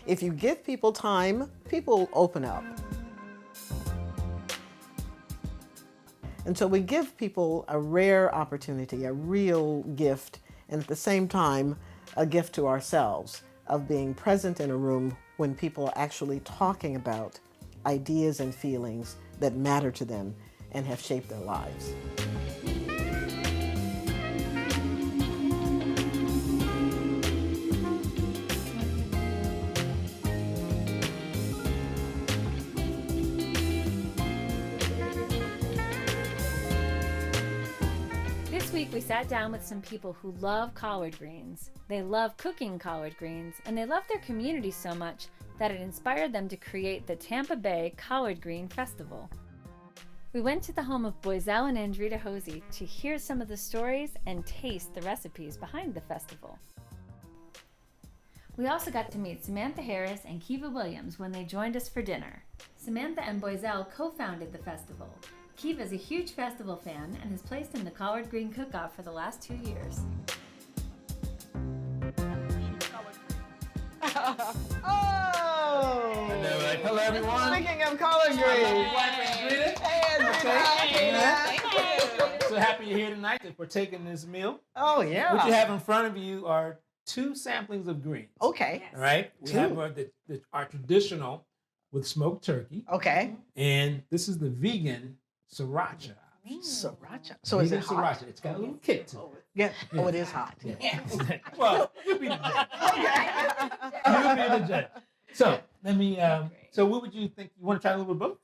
If you give people time, people open up. And so we give people a rare opportunity, a real gift, and at the same time, a gift to ourselves of being present in a room when people are actually talking about ideas and feelings that matter to them and have shaped their lives. This week we sat down with some people who love collard greens. They love cooking collard greens, and they love their community so much that it inspired them to create the Tampa Bay Collard Green Festival. We went to the home of Boiselle and Andrita Hosey to hear some of the stories and taste the recipes behind the festival. We also got to meet Samantha Harris and Kiva Williams when they joined us for dinner. Samantha and Boiselle co-founded the festival. Kiva is a huge festival fan and has placed in the Collard Green Cook-Off for the last 2 years. Oh! Hello, everyone. Speaking of collard greens. So happy you're here tonight to partake in this meal. Oh, yeah. What you have in front of you are 2 samplings of greens. Okay. All right? We have our traditional with smoked turkey. Okay. And this is the vegan sriracha. Sriracha. So is it Vegan hot? sriracha. It's got a little kick to it. Yeah. Oh, it is hot. Yeah. Well, you'll be the judge. You'll be the judge. So let me. So what would you think? You want to try a little bit of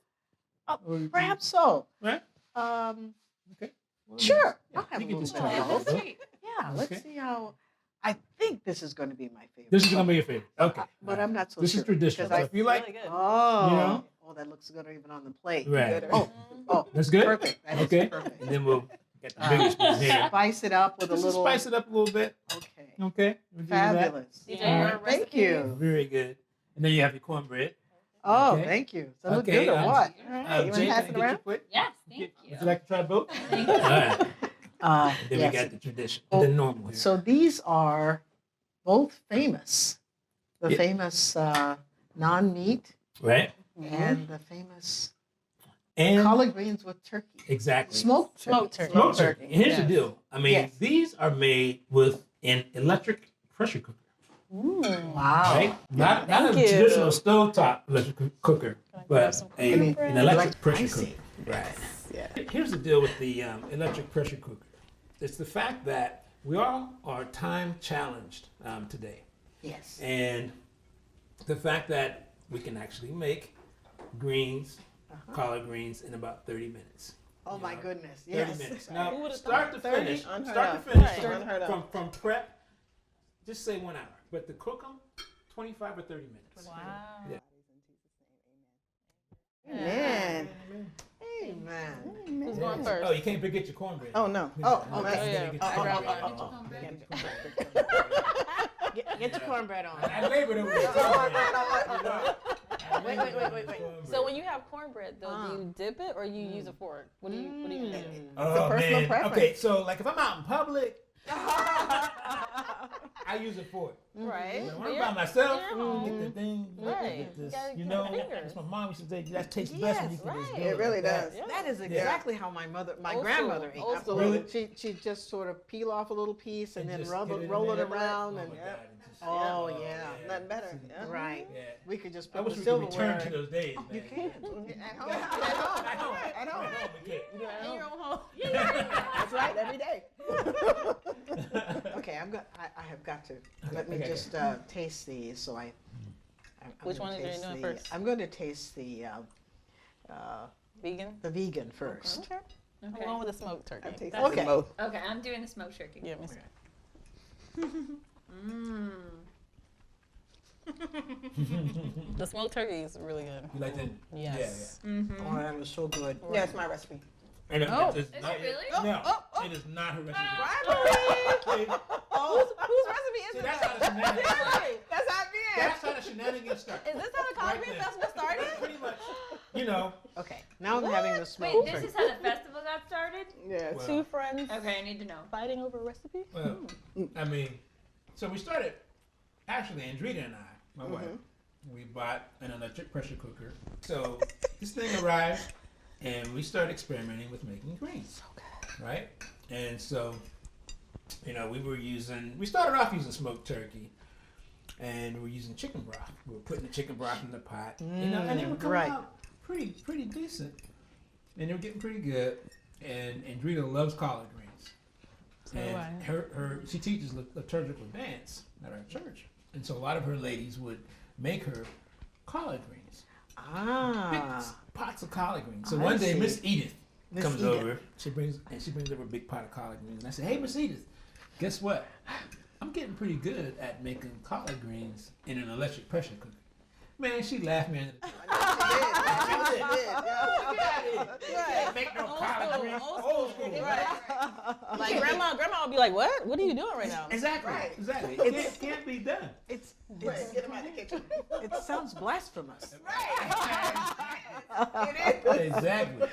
both? Or you- Perhaps so. Right? Okay. Well, Sure. yeah, I'll have you a can little just bit try of both. both. Yeah, let's Okay. see how. I think this is going to be my favorite. This is gonna be your favorite. Okay. But I'm not so This sure. is traditional. because So if you like, Oh. You know? Oh, that looks good even on the plate. right. Oh, That's good. perfect. That is Okay. perfect. And then we'll get the bigger spoon here. Spice it up with a Just little. spice it up a little bit. Okay. Okay. We'll give you that. Fabulous. These are your Thank you. Very good. And then you have your cornbread. Oh, Okay. thank you. Does it look Okay, good or what? All right. Jay, You want can to I pass get it your around? plate? Yes, thank Would you like to try both? Thank All right. Then Yes. we got the tradition, Oh, the normal here. So these are both famous. The Yeah. famous non-meat Right? and the famous And collard greens with turkey. exactly. Smoked turkey. Smoked turkey. And here's the Yes. deal. I mean, Yes. these are made with an electric pressure cooker. Wow. Right? Not a Thank you. traditional stovetop electric cooker, but I mean, an electric like pressure icing. cooker. Right. Yeah. Here's the deal with the electric pressure cooker. It's the fact that we all are time challenged today. Yes. And the fact that we can actually make greens, collard greens, in about 30 minutes. Oh my goodness. 30 Yes. minutes. Now, would've start to 30? finish. Unheard Start of. to finish. Right. Unheard of. From prep, just say 1 hour. But to cook them, 25 or 30 minutes. Wow. Yeah. Amen. Amen. Who's going first? Oh, you can't forget your cornbread. Oh, no. Oh, Okay. okay. Then you get the I grabbed cornbread. mine. Get your cornbread on. I labored over the cornbread. Wait. So when you have cornbread, though, do you dip it or you use a fork? What do you do? Oh, personal man. preference. Okay, so like if I'm out in public, I use a fork. Right. When But I'm you're- by myself, you're home. get the thing, Right. get this, You gotta you get know, the fingers. that's my mom used to say, that tastes best when you can just right. do It really like that. does. Yeah. That is exactly how my Old grandmother school, ate. old school. Absolutely. She just sort of peel off a little piece and then just rub get it, in roll it there. around, Oh and my God, it just- oh yeah, Nothing better. Yeah. right. Yeah. We could just I put wish the we could return silverware. to those days, man. You can. At home. At home. At home. We can't. In your own home. That's right. Every day. Okay, I have got to. Let me Okay, just taste these. So I'm Which gonna one are you taste doing the- first? I'm going to taste the Vegan? vegan first. Okay. I'm going with the smoked turkey. Tasted Okay. both. Okay, I'm doing the smoked turkey. Yeah, me The smoked turkey is really good. You like that? Yes. Oh, that was so good. Yeah, it's my recipe. And Oh. it's Is not, it really? No, it is not her recipe. Rivalry. Whose recipe is See, it? that's how the shenanigans start. That's how it is. That's how the shenanigans start. Is this how the collard green there. festival started? Pretty much. You know. Okay, now I'm having the Wait, smoked this turkey. is how the festival got started? Yes. Well, Two friends Okay, I need to know. fighting over a recipe? Well, I mean, so we started, actually, Andrita and I, my wife, we bought an electric pressure cooker. So this thing arrived, and we started experimenting with making greens. Right? And so, we started off using smoked turkey, and we're using chicken broth. We were putting the chicken broth in the pot, and they were coming right. out pretty decent, and they were getting pretty good. And Drita loves collard greens, and she teaches liturgical dance at our church, and so a lot of her ladies would make her collard greens, big pots of collard greens. So one day, Miss Edith comes over. She brings over a big pot of collard greens, and I said, "Hey, Miss Edith, guess what? I'm getting pretty good at making collard greens in an electric pressure cooker." Man, she laughed me. Make no collard greens. Old school, right? Like grandma would be like, "What? What are you doing right now?" Exactly. Right. Exactly. It can't be done. It's Get them out of the kitchen. it sounds blasphemous. Exactly.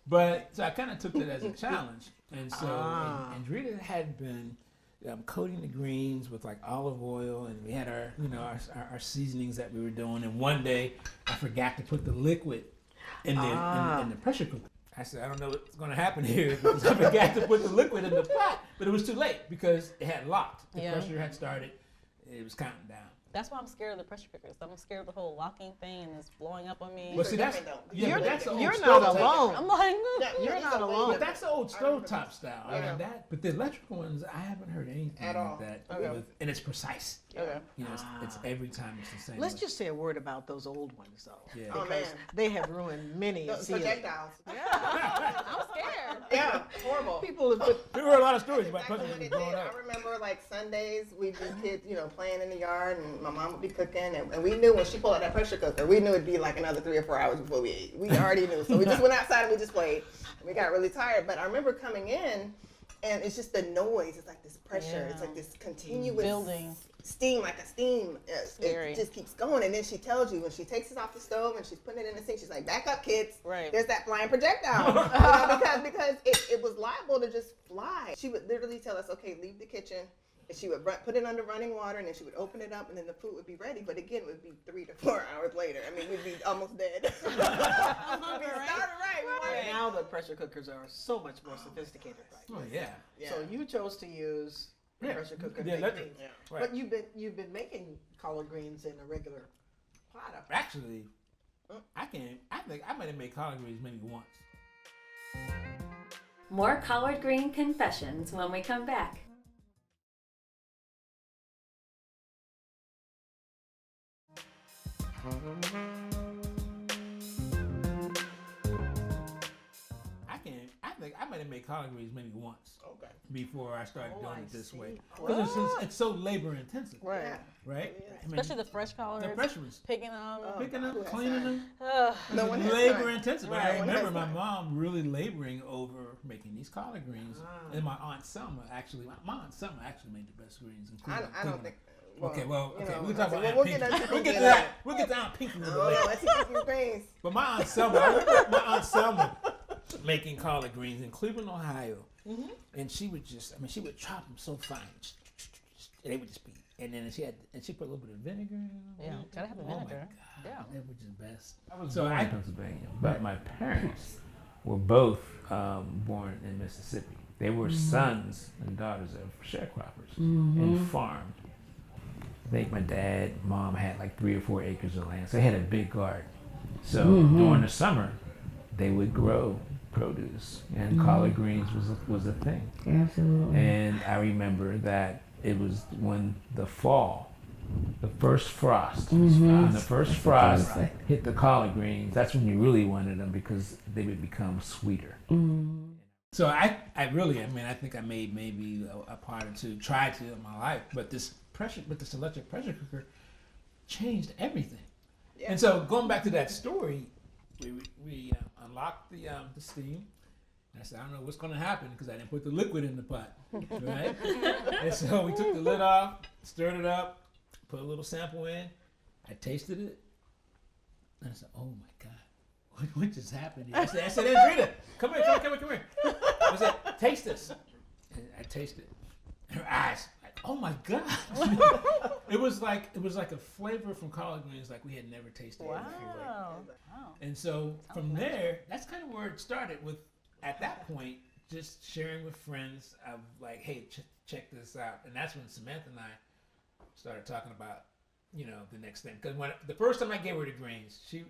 But so I kind of took that as a challenge, and so and Drita had been coating the greens with like olive oil, and we had our seasonings that we were doing. And one day I forgot to put the liquid in the pressure cooker. I said, I don't know what's going to happen here because I forgot to put the liquid in the pot, but it was too late because it had locked. The pressure had started. It was counting down. That's why I'm scared of the pressure cookers. I'm scared of the whole locking thing and it's blowing up on me. Well, see, that's You're that's the old not stovetop. alone. I'm like, You're not alone. But that's the old stovetop style. Yeah. I mean, but the electrical ones, I haven't heard anything At all. like that. Okay. And it's precise. Okay. It's every time it's the same. Let's just say a word about those old ones, though. Yeah. Oh, Because man. they have ruined many Those seasons. projectiles. I'm scared. Yeah, horrible. People have put We heard a lot of stories about Exactly pressure what it cookers growing did. up. I remember like Sundays, we'd be kids, playing in the yard, and my mom would be cooking, and we knew when she pulled out that pressure cooker, we knew it'd be like another 3 or 4 hours before we ate. We already knew, so we just went outside and we just played. We got really tired, but I remember coming in, and it's just the noise. It's like this pressure. It's like this continuous Building. steam, like a steam. Scary. It just keeps going, and then she tells you when she takes it off the stove and she's putting it in the sink, she's like, "Back up, kids! Right. There's that flying projectile." because it was liable to just fly. She would literally tell us, "Okay, leave the kitchen." And she would put it under running water, and then she would open it up, and then the food would be ready. But again, it would be 3 to 4 hours later. I mean, we'd be almost dead. We started right. We weren't. now the pressure cookers are so much more sophisticated, right? Oh, yeah. Yeah. So you chose to use the Yeah. pressure cooker. to The make electric. greens. Yeah. Right. But you've been making collard greens in a regular pot. Actually, I think I might have made collard greens maybe once. More collard green confessions when we come back. I think I might have made collard greens maybe once Okay. before I started doing I it this see. way. Because it's so labor intensive, Right. Yeah. right? I mean, Especially the fresh collards. the pressure was Picking them. picking who them, has cleaning time? them. No one has labor time. intensive. Right. And I No one remember has my time. mom really laboring over making these collard greens, and my aunt Selma actually made the best greens. I don't think. Okay, well, you okay, know, we'll talk about Aunt we'll Pinky. get into We'll get Pinky to that. We'll get to Aunt Pinky a little Oh, bit no, later. let's keep these greens. But my aunt Selma, I remember my aunt Selma making collard greens in Cleveland, Ohio, and she would chop them so fine, and they would just be. And then she put a little bit of vinegar in them. Yeah, gotta have the Oh my vinegar. God, Yeah. that was just best. I was born in Pennsylvania, but my parents were both born in Mississippi. They were sons and daughters of sharecroppers and farmed. I think my mom had like 3 or 4 acres of land, so they had a big garden. So during the summer, they would grow produce, and collard greens was a thing. Absolutely. And I remember that it was when the fall, the first frost, when the first frost hit the collard greens, that's when you really wanted them because they would become sweeter. So I think I made maybe a pot or two, tried to in my life, but this electric pressure cooker changed everything. Yeah. And so going back to that story, we unlocked the steam. And I said, I don't know what's going to happen because I didn't put the liquid in the pot, right? And so we took the lid off, stirred it up, put a little sample in. I tasted it, and I said, oh my God, what just happened here? I said, Andrita, come here. I said, taste this. And I tasted it. Her eyes, like, oh my God. It was like a flavor from collard greens like we had never tasted. Wow. Wow. And so from there, that's kind of where it started with. At that point, just sharing with friends of like, hey, check this out, and that's when Samantha and I started talking about, you know, the next thing. Because when the first time I gave her the greens, she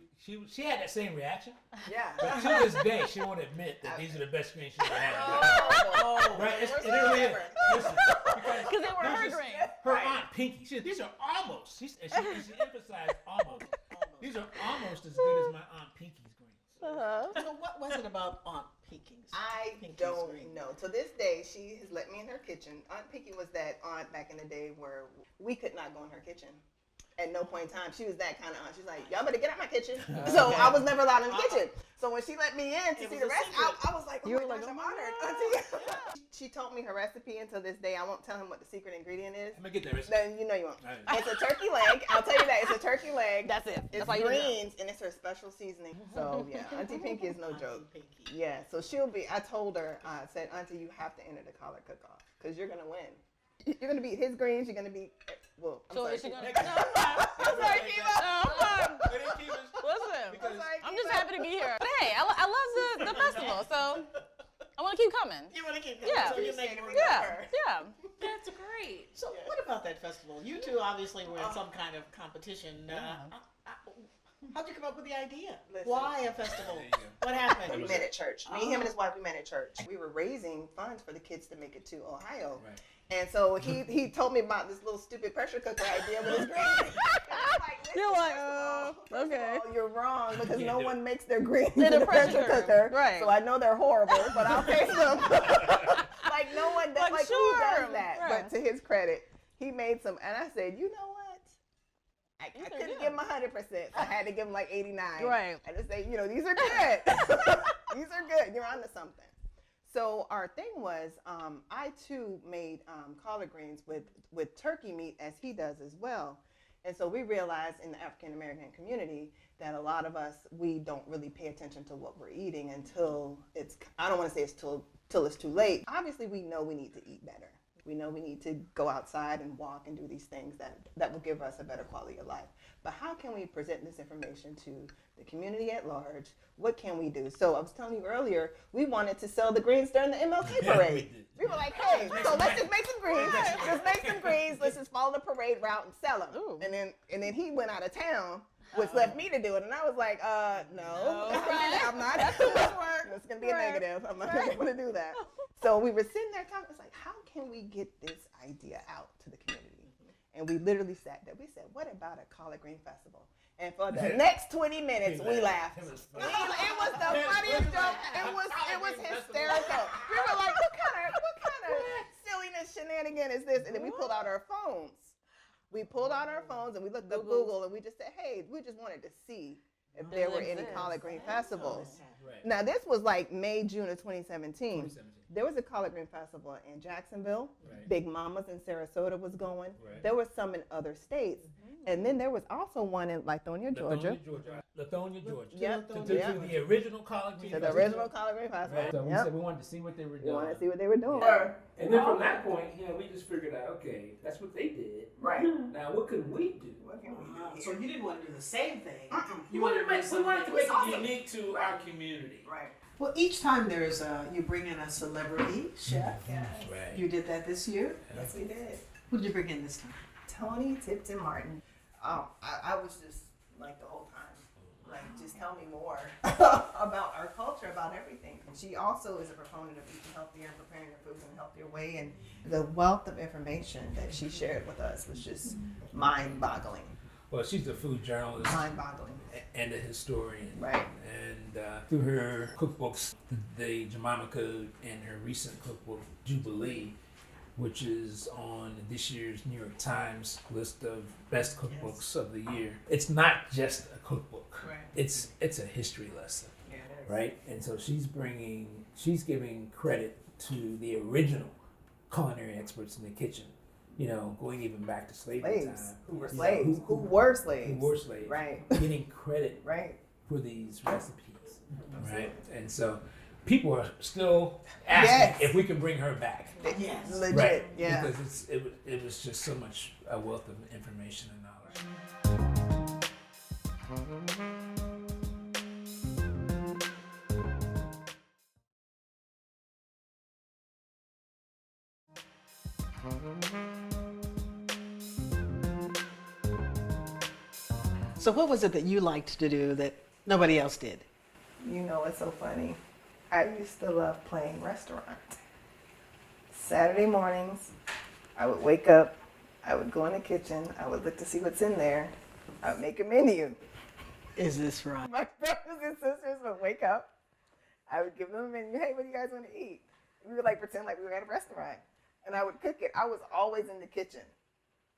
had that same reaction. Yeah. But to this day, she won't admit that these are the best greens she's ever had. Oh, Right? It worst really is. ever. Listen, Because they were her there's greens. her Aunt Pinky. She said, these are almost. She emphasized almost. These are almost as good as my Aunt Pinky's greens. So what was it about Aunt Pinky's? I don't know. To this day, she has let me in her kitchen. Aunt Pinky was that aunt back in the day where we could not go in her kitchen. At no point in time, she was that kind of aunt. She's like, y'all better get out my kitchen. So I was never allowed in the kitchen. So when she let me in to see the rest, I was like, oh You my were like, gosh, oh I'm my honored. Auntie. She told me her recipe, and to this day, I won't tell him what the secret ingredient is. I'm going to get that recipe. Then you know you won't. Right. It's a turkey leg. I'll tell you that. It's a turkey leg. That's it. It's That's all you need to know. greens, and it's her special seasoning. So yeah, Auntie Pinky is no joke. Pinky. Yeah, so she'll be. I told her, I said, Auntie, you have to enter the collard cook-off because you're gonna win. You're gonna beat his greens. You're gonna beat. Well, I'm So sorry. is she gonna? Kiva. I'm sorry, Kiva. Listen, Because I'm just happy to be here. But hey, I love the festival, so I want to keep coming. You want to keep going? Yeah. So you're making it Yeah, work. yeah. That's great. So what about that festival? You two obviously were in some kind of competition. How'd you come up with the idea? Listen. Why a festival? There you go. What happened? We met at church. Me, him, and his wife. We met at church. We were raising funds for the kids to make it to Ohio. Right. And so he told me about this little stupid pressure cooker idea with his greens. And I'm like, listen, You're like, first of okay. all, you're wrong because Can't no do one it. makes their greens In in a a pressure pressure cooker. right. So I know they're horrible, but I'll taste them. Like no one does. Like who sure. does that? Right. But to his credit, he made some, and I said, you know what? I These are couldn't good. give him 100%. So I had to give him like 89. Right. I just say, you know, these are good. These are good. You're onto something. So our thing was, I too made collard greens with turkey meat as he does as well. And so we realized in the African American community that a lot of us, we don't really pay attention to what we're eating until it's, I don't want to say it's till it's too late. Obviously, we know we need to eat better. We know we need to go outside and walk and do these things that will give us a better quality of life. But how can we present this information to the community at large? What can we do? So I was telling you earlier, we wanted to sell the greens during the MLK Yeah, parade. we did. We were like, hey, so let's just make some greens. Let's make some greens. Let's just follow the parade route and sell them. Ooh. And then he went out of town, which left me to do it. And I was like, no. I'm not. That's too much work. It's going to be a negative. I'm not going to be able to do that. So we were sitting there talking. It's like, how can we get this idea out to the community? And we literally sat there. We said, what about a collard green festival? And for the next 20 minutes, we laughed. It was It funny. was the funniest joke. It was hysterical. We were like, what kind of silliness shenanigan is this? And then we pulled out our phones. We pulled out our phones and we looked up Google and we just said, hey, we just wanted to see if there were any collard green festivals. Right. Now this was like May, June of 2017. 2017. There was a collard green festival in Jacksonville. Right. Big Mamas in Sarasota was going. Right. There was some in other states. And then there was also one in Lithonia, Georgia. Lithonia, Georgia. Yep. To the original collard green To the festival. original collard green festival. Right. So we Yep. said we wanted to see what they were We doing. wanted to see what they were doing. And then from that point, we just figured out, okay, that's what they did. Right. Now what can we do? What can we do So here? you didn't want to do the same thing. We wanted to make it unique to our community. Right. Well, each time there's you bring in a celebrity chef. Right. You did that this year. Yes, we did. Who did you bring in this time? Tony Tipton Martin. I was just like the whole time, like just tell me more about our culture, about everything. She also is a proponent of eating healthier and preparing your foods in a healthier way, and the wealth of information that she shared with us was just mind-boggling. Well, she's a food journalist Mind-boggling. and a historian. Right. And through her cookbooks, the Jemima Code and her recent cookbook, Jubilee, which is on this year's New York Times list of best cookbooks of the year. It's not just a cookbook. Right. It's a history lesson, Yeah, it is. right? And so she's giving credit to the original culinary experts in the kitchen. Going even back to slavery Slaves time. who were You know, slaves, who were slaves. who were slaves. Right. Getting credit Right. for these recipes, right? And so people are still asking Yes. if we can bring her back. Yes. Legit, Right. yeah. Because it was just so much a wealth of information and knowledge. So what was it that you liked to do that nobody else did? You know what's so funny? I used to love playing restaurant. Saturday mornings, I would wake up, I would go in the kitchen, I would look to see what's in there, I would make a menu. Is this right? My brothers and sisters would wake up, I would give them a menu, hey, what do you guys want to eat? We would like pretend like we were at a restaurant. And I would cook it. I was always in the kitchen.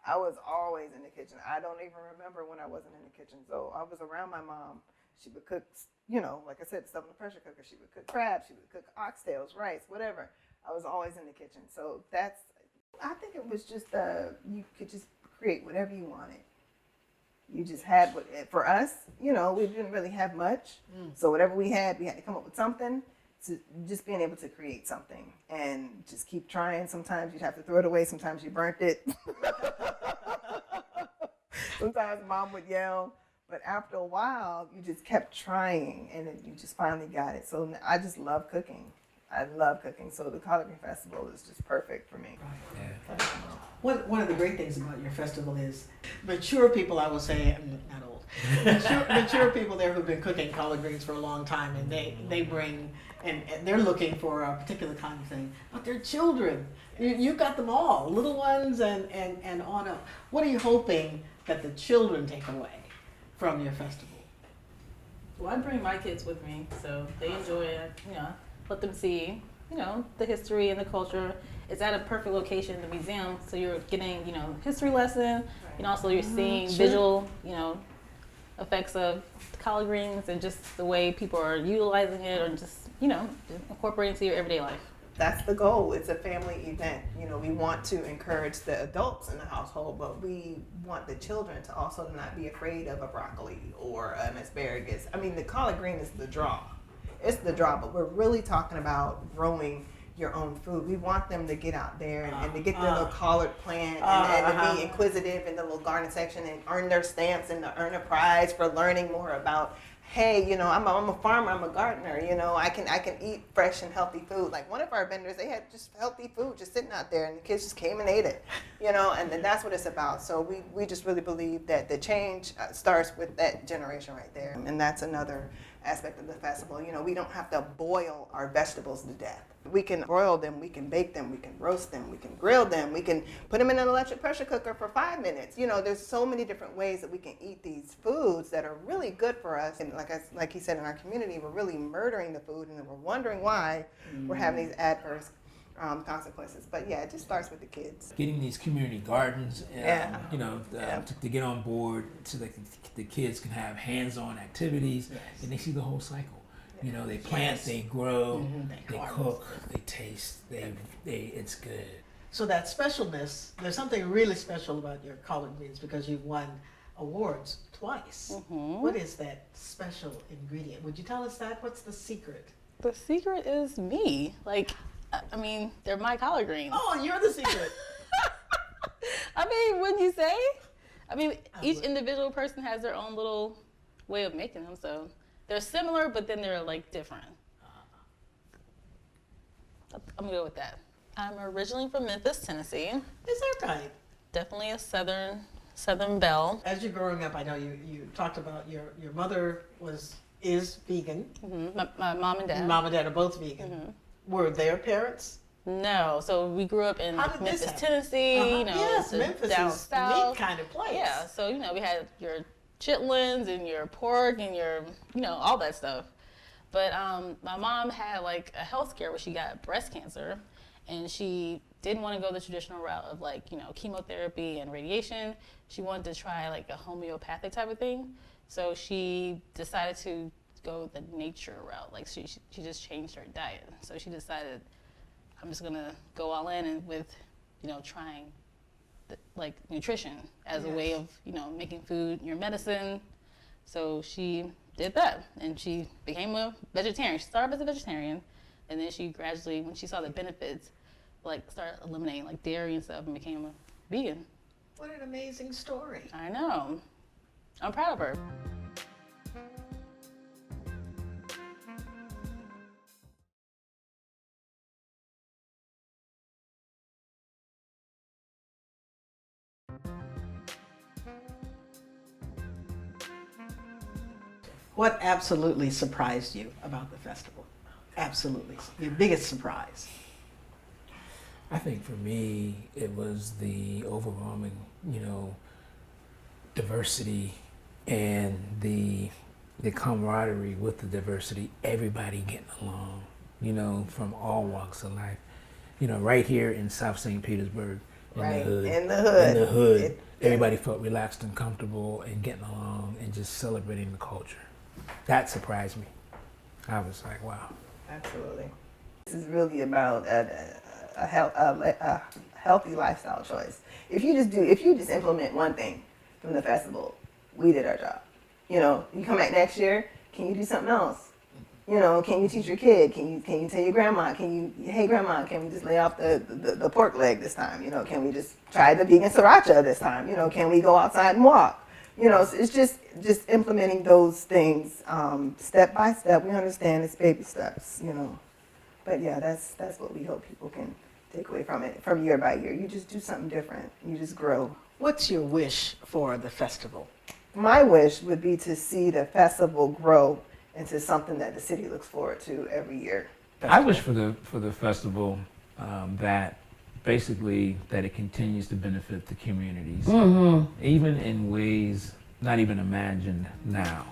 I was always in the kitchen. I don't even remember when I wasn't in the kitchen. So I was around my mom. She would cook, you know, like I said, stuff in the pressure cooker. She would cook crabs. She would cook oxtails, rice, whatever. I was always in the kitchen. So I think it was just, you could just create whatever you wanted. You just had, for us, you know, we didn't really have much. So whatever we had to come up with something. So just being able to create something and just keep trying. Sometimes you'd have to throw it away. Sometimes you burnt it. Sometimes mom would yell. But after a while, you just kept trying and then you just finally got it. So I just love cooking. I love cooking. So the Collard Green Festival is just perfect for me. Yeah. One of the great things about your festival is mature people, I will say, I'm not old, mature people there who've been cooking collard greens for a long time, and they bring, and they're looking for a particular kind of thing, but they're children. You've got them all, little ones and on up. What are you hoping that the children take away from your festival? Well, I bring my kids with me, so they enjoy it. You know, let them see, you know, the history and the culture. It's at a perfect location, the museum, so you're getting, you know, history lesson, and also you're seeing visual, you know, effects of collard greens and just the way people are utilizing it, or just, you know, incorporating it into your everyday life. That's the goal. It's a family event. You know, we want to encourage the adults in the household, but we want the children to also not be afraid of a broccoli or an asparagus. I mean, the collard green is the draw. It's the draw, but we're really talking about growing your own food. We want them to get out there and to get their little collard plant and to be inquisitive in the little garden section and earn their stamps and to earn a prize for learning more about, hey, you know, I'm a farmer, I'm a gardener, you know, I can eat fresh and healthy food. Like one of our vendors, they had just healthy food just sitting out there and the kids just came and ate it, you know, and then that's what it's about. So we just really believe that the change starts with that generation right there. And that's another aspect of the festival. You know, we don't have to boil our vegetables to death. We can broil them, we can bake them, we can roast them, we can grill them, we can put them in an electric pressure cooker for 5 minutes. You know, there's so many different ways that we can eat these foods that are really good for us. And like he said, in our community, we're really murdering the food and then we're wondering why we're having these adverse consequences. But yeah, it just starts with the kids. Getting these community gardens, you know, Yeah. to get on board so that the kids can have hands-on activities and they see the whole cycle. You know, they plant, they grow, they cook, they taste, it's good. So that specialness, there's something really special about your collard greens because you've won awards twice. What is that special ingredient? Would you tell us that? What's the secret? The secret is me. Like, I mean, they're my collard greens. Oh, you're the secret. I mean, wouldn't you say? I mean, each individual person has their own little way of making them, so they're similar, but then they're like different. I'm gonna go with that. I'm originally from Memphis, Tennessee. Is that right? Definitely a southern belle. As you're growing up, I know you talked about your mother is vegan. My mom and dad. Mom and dad are both vegan. Were their parents? No, so we grew up in How did this Memphis, happen? Tennessee. You know, Yes, it's a Memphis down is a south. neat kind of place. Yeah, so you know, we had your chitlins and your pork and your, you know, all that stuff. But my mom had like a health scare where she got breast cancer, and she didn't want to go the traditional route of like, you know, chemotherapy and radiation. She wanted to try like a homeopathic type of thing. So she decided to go the nature route. Like she just changed her diet. So she decided, I'm just gonna go all in and with, you know, trying like nutrition as a way of, you know, making food your medicine. So she did that and she became a vegetarian. She started as a vegetarian And then she gradually, when she saw the benefits, like started eliminating like dairy and stuff and became a vegan. What an amazing story. I know. I'm proud of her. What absolutely surprised you about the festival? Absolutely. Your biggest surprise? I think for me, it was the overwhelming, diversity and the camaraderie with the diversity, everybody getting along, from all walks of life. Right here in South St. Petersburg, in the hood, everybody felt relaxed and comfortable and getting along and just celebrating the culture. That surprised me. I was like, wow. Absolutely. This is really about a healthy lifestyle choice. If you just implement one thing from the festival, we did our job. You come back next year, can you do something else? Can you teach your kid? Can you tell your grandma? Hey grandma, can we just lay off the pork leg this time? Can we just try the vegan sriracha this time? Can we go outside and walk? So it's just implementing those things step by step. We understand it's baby steps, But yeah, that's what we hope people can take away from it, from year by year. You just do something different. You just grow. What's your wish for the festival? My wish would be to see the festival grow into something that the city looks forward to every year. I wish for the festival that basically that it continues to benefit the communities, even in ways not even imagined now.